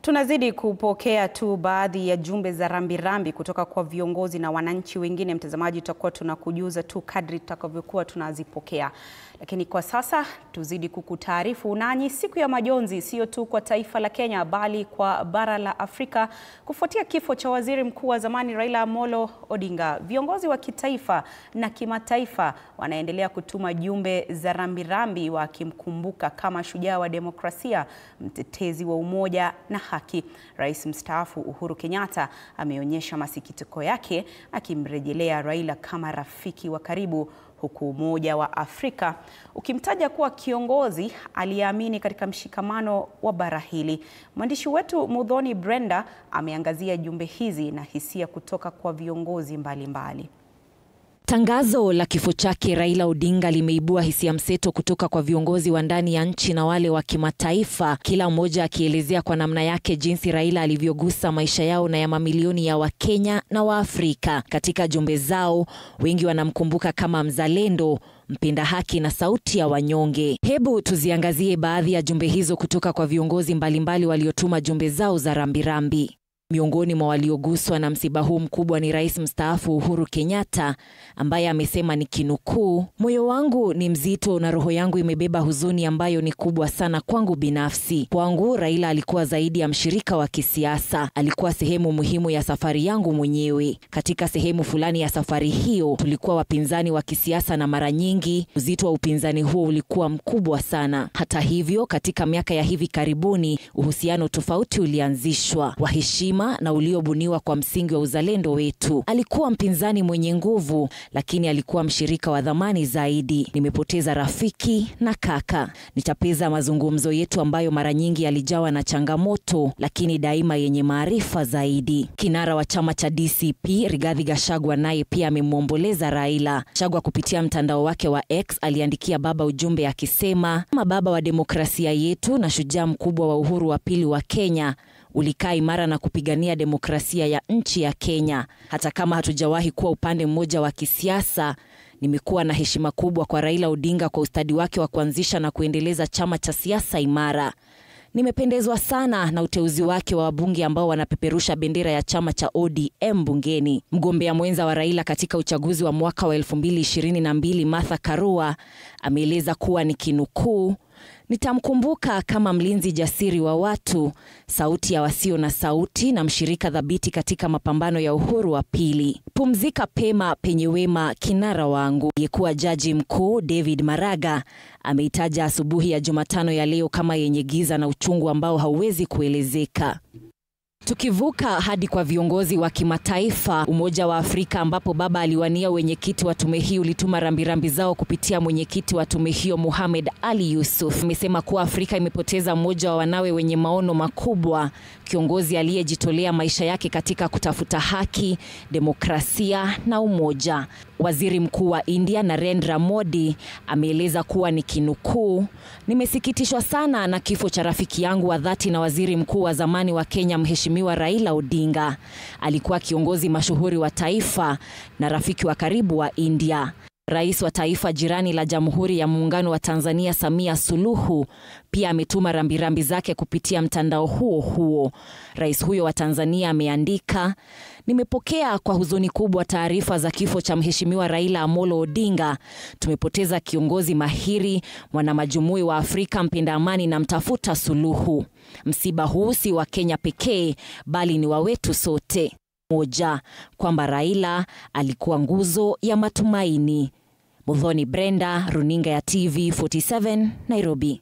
Tunazidi kupokea tu baadhi ya jumbe za rambirambi kutoka kwa viongozi na wananchi wengine. Mtazamaji, tutakuwa tunakujuza tu kadri tutakavyokuwa tunazipokea. Lakini kwa sasa tuzidi kukutaarifu nanyi siku ya majonzi sio tu kwa taifa la Kenya bali kwa bara la Afrika kufuatia kifo cha waziri mkuu wa zamani Raila Amolo Odinga. Viongozi wa kitaifa na kimataifa wanaendelea kutuma jumbe za rambirambi wakimkumbuka kama shujaa wa demokrasia, mtetezi wa umoja na haki. Rais mstaafu Uhuru Kenyatta ameonyesha masikitiko yake akimrejelea Raila kama rafiki wa karibu, huku Umoja wa Afrika ukimtaja kuwa kiongozi aliyeamini katika mshikamano wa bara hili. Mwandishi wetu Mudhoni Brenda ameangazia jumbe hizi na hisia kutoka kwa viongozi mbalimbali. Tangazo la kifo chake Raila Odinga limeibua hisia mseto kutoka kwa viongozi wa ndani ya nchi na wale wa kimataifa, kila mmoja akielezea kwa namna yake jinsi Raila alivyogusa maisha yao na ya mamilioni ya Wakenya na Waafrika. Katika jumbe zao, wengi wanamkumbuka kama mzalendo, mpenda haki na sauti ya wanyonge. Hebu tuziangazie baadhi ya jumbe hizo kutoka kwa viongozi mbalimbali waliotuma jumbe zao za rambirambi. Miongoni mwa walioguswa na msiba huu mkubwa ni Rais mstaafu Uhuru Kenyatta, ambaye amesema nikinukuu, "Moyo wangu ni mzito na roho yangu imebeba huzuni ambayo ni kubwa sana kwangu binafsi. Kwangu Raila alikuwa zaidi ya mshirika wa kisiasa, alikuwa sehemu muhimu ya safari yangu mwenyewe. Katika sehemu fulani ya safari hiyo tulikuwa wapinzani wa kisiasa na mara nyingi uzito wa upinzani huo ulikuwa mkubwa sana. Hata hivyo, katika miaka ya hivi karibuni uhusiano tofauti ulianzishwa wa heshima na uliobuniwa kwa msingi wa uzalendo wetu. Alikuwa mpinzani mwenye nguvu, lakini alikuwa mshirika wa dhamani zaidi. Nimepoteza rafiki na kaka. Nitapeza mazungumzo yetu ambayo mara nyingi yalijawa na changamoto, lakini daima yenye maarifa zaidi." Kinara wa chama cha DCP Rigathi Gachagua naye pia amemwomboleza Raila. Gachagua kupitia mtandao wake wa X aliandikia baba ujumbe akisema, "Kama baba wa demokrasia yetu na shujaa mkubwa wa uhuru wa pili wa Kenya, ulikaa imara na kupigania demokrasia ya nchi ya Kenya. Hata kama hatujawahi kuwa upande mmoja wa kisiasa, nimekuwa na heshima kubwa kwa Raila Odinga kwa ustadi wake wa kuanzisha na kuendeleza chama cha siasa imara. Nimependezwa sana na uteuzi wake wa wabunge ambao wanapeperusha bendera ya chama cha ODM bungeni." Mgombea mwenza wa Raila katika uchaguzi wa mwaka wa 2022 Martha Karua ameeleza kuwa nikinukuu, Nitamkumbuka kama mlinzi jasiri wa watu, sauti ya wasio na sauti na mshirika thabiti katika mapambano ya uhuru wa pili. Pumzika pema penye wema, kinara wangu. Aliyekuwa jaji mkuu David Maraga ameitaja asubuhi ya Jumatano ya leo kama yenye giza na uchungu ambao hauwezi kuelezeka. Tukivuka hadi kwa viongozi wa kimataifa, Umoja wa Afrika ambapo baba aliwania wenyekiti wa tume hii ulituma rambirambi zao kupitia mwenyekiti wa tume hiyo Mohamed Ali Yusuf. Amesema kuwa Afrika imepoteza mmoja wa wanawe wenye maono makubwa, kiongozi aliyejitolea maisha yake katika kutafuta haki, demokrasia na umoja. Waziri Mkuu wa India Narendra Modi ameeleza kuwa ni kinukuu, "Nimesikitishwa sana na kifo cha rafiki yangu wa dhati na waziri mkuu wa zamani wa Kenya Mheshimiwa Raila Odinga. Alikuwa kiongozi mashuhuri wa taifa na rafiki wa karibu wa India." Rais wa taifa jirani la Jamhuri ya Muungano wa Tanzania Samia Suluhu pia ametuma rambirambi zake kupitia mtandao huo. Rais huyo wa Tanzania ameandika, "Nimepokea kwa huzuni kubwa taarifa za kifo cha Mheshimiwa Raila Amolo Odinga. Tumepoteza kiongozi mahiri, mwanamajumui wa Afrika, mpenda amani na mtafuta suluhu. Msiba huu si wa Kenya pekee bali ni wa wetu sote. Moja, kwamba Raila alikuwa nguzo ya matumaini." Muthoni Brenda, runinga ya TV47, Nairobi.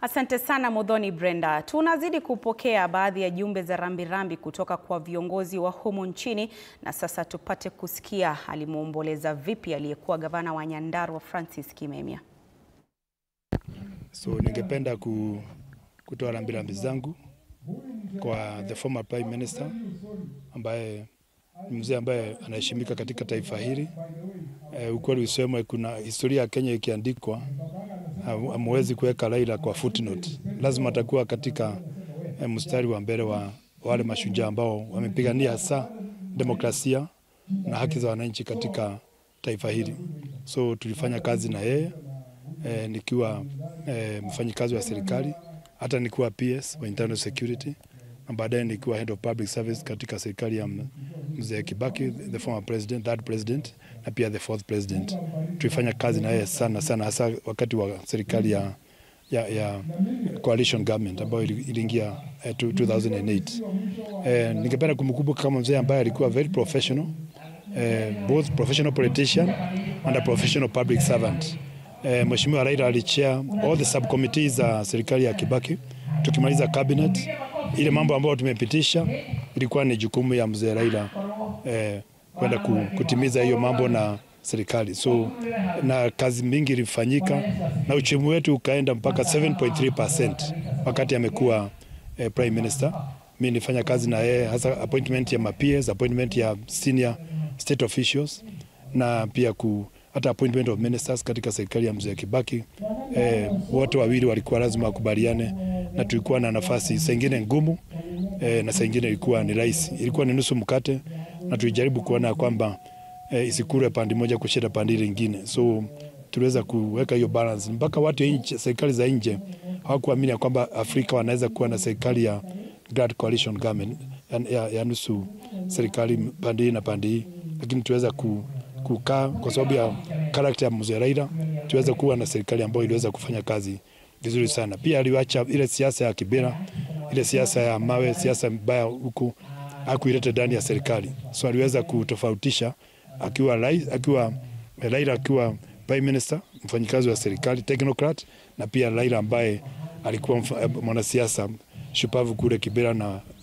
Asante sana Muthoni Brenda. Tunazidi kupokea baadhi ya jumbe za rambirambi kutoka kwa viongozi wa humu nchini, na sasa tupate kusikia alimuomboleza vipi aliyekuwa gavana wa Nyandarua Francis Kimemia. So ningependa kutoa rambirambi zangu kwa the former prime minister ambaye ni mzee ambaye anaheshimika katika taifa hili. Ukweli useme kuna historia ya Kenya ikiandikwa, hamwezi kuweka Raila kwa footnote. Lazima atakuwa katika mstari wa mbele wa wale mashujaa ambao wamepigania hasa demokrasia na haki za wananchi katika taifa hili. So tulifanya kazi na yeye nikiwa mfanyikazi wa serikali, hata nikiwa PS wa internal security, na baadaye nikiwa head of public service katika serikali ya mzee Kibaki, the former president, third president, na pia the fourth president. Tulifanya kazi na yeye sana hasa wakati wa serikali ya coalition government ambayo iliingia 2008. Ningependa kumkumbuka kama mzee ambaye alikuwa very professional, both professional politician and a professional public servant. Mheshimiwa Raila alichair all the subcommittees za serikali ya Kibaki. Tukimaliza cabinet, ile mambo ambayo tumepitisha ilikuwa ni jukumu ya mzee Raila kwenda kutimiza hiyo mambo na serikali. So na kazi mingi ilifanyika na uchumi wetu ukaenda mpaka 7.3% wakati amekuwa prime minister. Mimi nilifanya kazi na yeye hasa appointment ya ma-PS, appointment ya senior state officials, na pia hata appointment of ministers katika serikali ya mzee Kibaki. Wote wawili walikuwa lazima wakubaliane, na tulikuwa na nafasi sengine ngumu na sengine ilikuwa ni rahisi. Ilikuwa ni nusu mkate, na tulijaribu kuona kwamba isikure pande moja kushinda pande nyingine. So tuliweza kuweka hiyo balance mpaka watu nje, serikali za nje hawakuamini kwamba Afrika wanaweza kuwa na serikali ya Grand Coalition Government ya nusu serikali pande na pande, lakini tuweza kukaa kwa sababu ya character ya mzee Raila, tuweza kuwa na serikali ambayo iliweza kufanya kazi vizuri sana. Pia aliacha ile siasa ya kibera, ile siasa ya mawe, siasa mbaya huku hakuileta ndani ya serikali. So aliweza kutofautisha akiwa Raila akiwa prime minister, mfanyikazi wa serikali, technocrat, na pia Raila ambaye alikuwa mwanasiasa shupavu kule kibera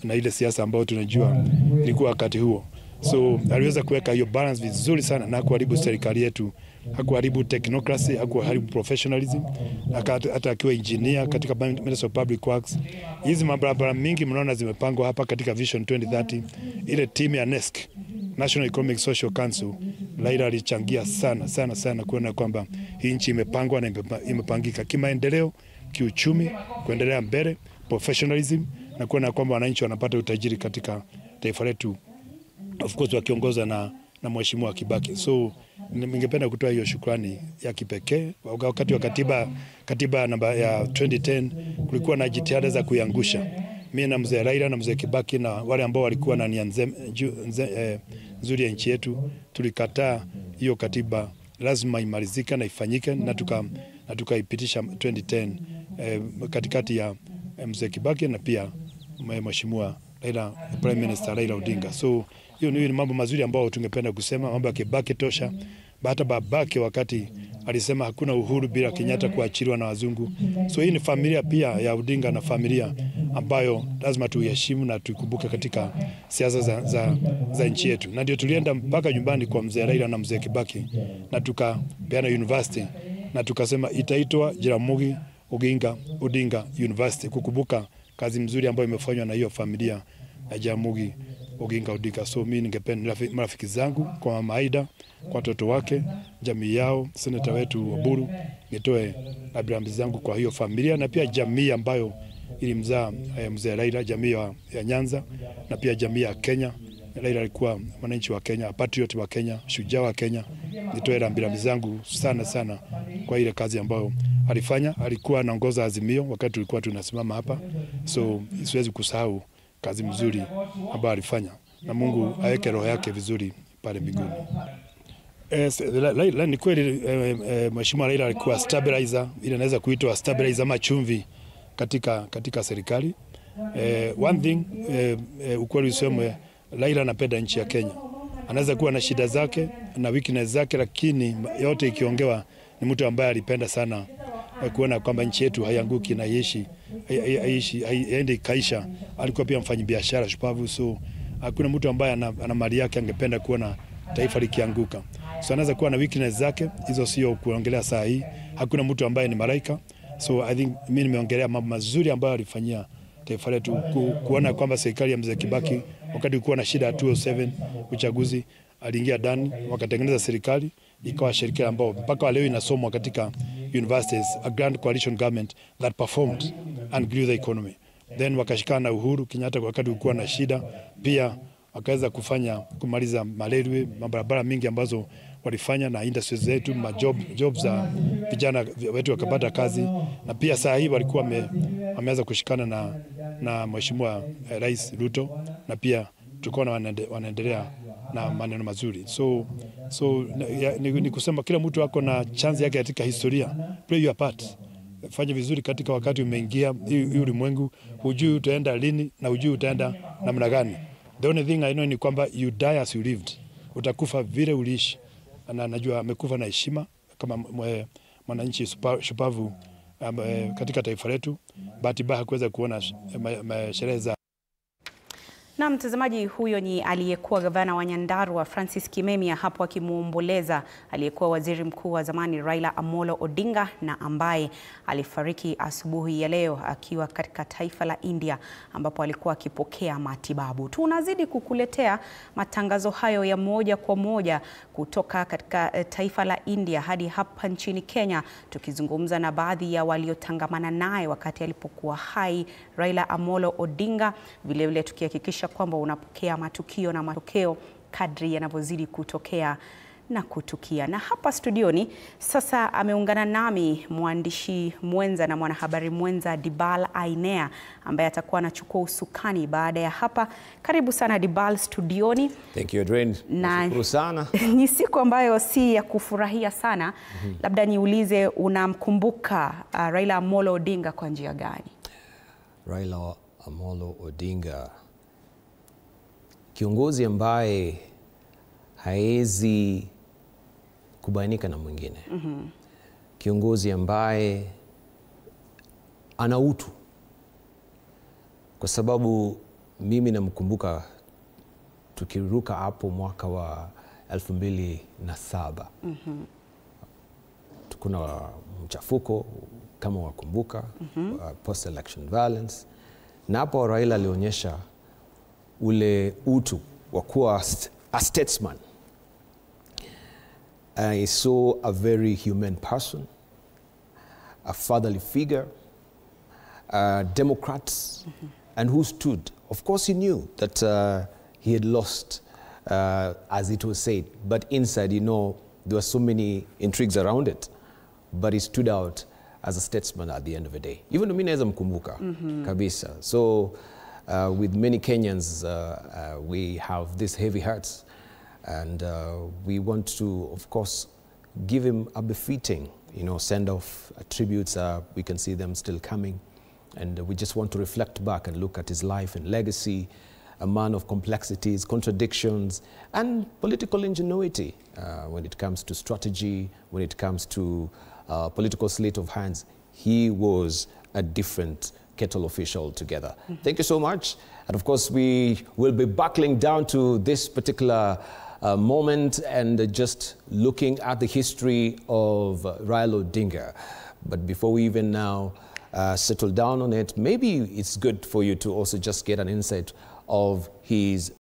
na ile siasa ambayo tunajua ilikuwa wakati huo. So aliweza kuweka hiyo balance vizuri sana, na kuharibu serikali yetu, hakuharibu technocracy, hakuharibu professionalism, hata akiwa engineer katika Ministry of Public Works. Hizi mabarabara mingi mnaona zimepangwa hapa katika Vision 2030, ile team ya NESC, National Economic Social Council, Raila alichangia sana kuona kwamba hii nchi imepangwa na imepangika kimaendeleo, kiuchumi, kuendelea mbele, professionalism, na kuona kwamba wananchi wanapata utajiri katika taifa letu, of course wakiongozwa na Mheshimiwa Kibaki. So ningependa kutoa hiyo shukrani ya kipekee. Wakati wa katiba namba ya 2010 kulikuwa na jitihada za kuiangusha. Mimi na mzee Raila na mzee Kibaki na wale ambao walikuwa na nia nzuri ya nchi yetu, tulikataa hiyo katiba, lazima imalizike na ifanyike, na na tukaipitisha 2010 katikati ya Mzee Kibaki na pia Mheshimiwa Prime Minister Raila Odinga. So hiyo ni mambo mazuri ambayo tungependa kusema, mambo ya Kibaki tosha. Hata babake wakati alisema hakuna uhuru bila Kenyatta kuachiliwa na wazungu. So hii ni familia pia ya Odinga na familia ambayo lazima tuheshimu na tukumbuke katika siasa za nchi yetu. Na ndio tulienda mpaka nyumbani kwa Mzee Raila na Mzee Kibaki na tukapeana university na tukasema itaitwa Jaramogi Odinga University kukumbuka kazi mzuri ambayo imefanywa na hiyo familia ya Jaramogi Oginga Odinga. So mimi ningependa marafiki zangu, kwa Mama Aida, kwa watoto wake, jamii yao, seneta wetu Oburu, nitoe rambirambi zangu kwa hiyo familia na pia jamii ambayo ilimzaa Mzee Raila, jamii ya Nyanza na pia jamii ya Kenya. Raila alikuwa mwananchi wa Kenya, patriot wa Kenya, shujaa wa Kenya. Nitoe rambirambi zangu sana kwa ile kazi ambayo alifanya. Alikuwa anaongoza Azimio wakati tulikuwa tunasimama hapa. So siwezi kusahau kazi mzuri ambayo alifanya, na Mungu aweke roho yake vizuri pale mbinguni. Ni kweli Mheshimiwa Raila alikuwa stabilizer, ile inaweza kuitwa stabilizer ama chumvi katika serikali. One thing ukweli useme, Raila anapenda nchi ya Kenya. Anaweza kuwa na shida zake na weakness zake, lakini yote ikiongewa ni mtu ambaye alipenda sana kuona kwamba nchi yetu haianguki na haiendi kaisha. Alikuwa pia mfanyabiashara shupavu, so hakuna mtu ambaye ana mali yake angependa kuona taifa likianguka. So anaweza kuwa na weakness zake, hizo sio kuongelea saa hii. Hakuna mtu ambaye ni malaika. So I think mimi nimeongelea mambo mazuri ambayo alifanyia taifa letu, kuona kwamba serikali ya Mzee Kibaki wakati kulikuwa na shida ya 2007 uchaguzi, aliingia ndani wakatengeneza serikali, ikawa serikali ambayo mpaka leo inasomwa katika universities, a grand coalition government that performed and grew the economy. Then wakashikana na Uhuru Kenyatta wakati kulikuwa na shida, pia wakaweza kumaliza malaria, mabarabara mingi ambazo walifanya, na industries zetu, jobs za vijana wetu wakapata kazi, na pia saa hii walikuwa wameanza kushikana na Mheshimiwa Rais Ruto, na pia tulikuwa wanaendelea na maneno mazuri. So ni kusema kila mtu ako na chance yake katika historia. Play your part. Fanya vizuri katika wakati umeingia hii ulimwengu, hujui utaenda lini na hujui utaenda namna gani. The only thing I know ni kwamba you die as you lived. Utakufa vile uliishi. Na najua amekufa na heshima kama mwananchi shupavu katika taifa letu. Bahati mbaya hakuweza kuona sherehe za. Na mtazamaji, huyo ni aliyekuwa gavana wa Nyandarua Francis Kimemia hapo akimuomboleza aliyekuwa waziri mkuu wa zamani Raila Amolo Odinga, na ambaye alifariki asubuhi ya leo akiwa katika taifa la India ambapo alikuwa akipokea matibabu. Tunazidi kukuletea matangazo hayo ya moja kwa moja kutoka katika taifa la India hadi hapa nchini Kenya, tukizungumza na baadhi ya waliotangamana naye wakati alipokuwa hai Raila Amolo Odinga, vile vile tukihakikisha kwamba unapokea matukio na matokeo kadri yanavyozidi kutokea na kutukia. Na hapa studioni sasa ameungana nami mwandishi mwenza na mwanahabari mwenza Dibal Ainea, ambaye atakuwa anachukua usukani baada ya hapa. Karibu sana Dibal studioni. Thank you Adrian. Nashukuru sana. Ni siku ambayo si ya kufurahia sana. Labda niulize, unamkumbuka Raila Amolo Odinga kwa njia gani? Raila Amolo Odinga, kiongozi ambaye haezi kubainika na mwingine. Kiongozi ambaye ana utu, kwa sababu mimi namkumbuka tukiruka hapo mwaka wa 2007. Tukuna mchafuko kama wakumbuka, post election violence, na hapo Raila alionyesha ule utu wa kuwa a statesman. I saw a very human person, a fatherly figure, a Democrat, and who stood. Of course, he knew that he had lost, as it was said, but inside, you know, there were so many intrigues around it, but he stood out as a statesman at the end of the day. Even mimi naweza mkumbuka kabisa. So with many Kenyans, we have these heavy hearts, and we want to, of course, give him a befitting, send-off. Tributes, we can see them still coming. And we just want to reflect back and look at his life and legacy, a man of complexities, contradictions, and political ingenuity when it comes to strategy, when it comes to political sleight of hands. He was a different kettle of fish altogether. Thank you so much. And of course, we will be buckling down to this particular moment and just looking at the history of Raila Odinga. But before we even now settle down on it, maybe it's good for you to also just get an insight of his